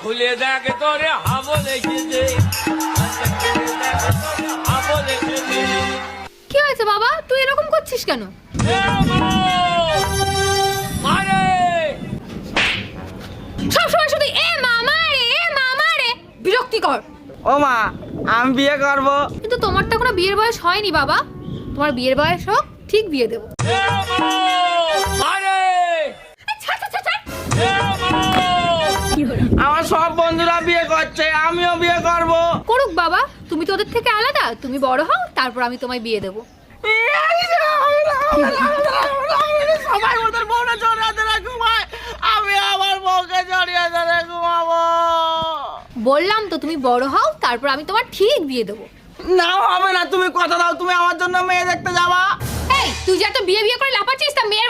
খুলে দেখ তোরে হাবল এসেছে, হাবল এসেছে। কি হয়েছে বাবা, তুই এরকম করছিস কেন? সবসময় শুধু এ মামা রে বিরক্তিকর। ও মা, আমি বিয়ে করব। কিন্তু তোমার তো কোনো বিয়ের বয়স হয়নি বাবা, তোমার বিয়ের বয়স হোক, ঠিক বিয়ে দেবো। আমার সব বন্ধুরা বিয়ে করছে, আমিও বিয়ে করব। করুক বাবা, তুমি তো ওদের থেকে আলাদা, তুমি বড় হও, তারপর আমি তোমায় বিয়ে দেবো। সবাই ওদের বউটা জড়িয়ে ধরে ঘুমায়, আমি আমার বউকে জড়িয়ে ধরে ঘুমাবো। বললাম তো তুমি বড় হও, তারপর আমি তোমার ঠিক বিয়ে দেবো। না হবে না, তুমি কথা দাও, তুমি আমার জন্য মেয়ে দেখতে যাবা। এই তুই যে এত বিয়ে বিয়ে করে লাফাচ্ছিস, তা মেয়ের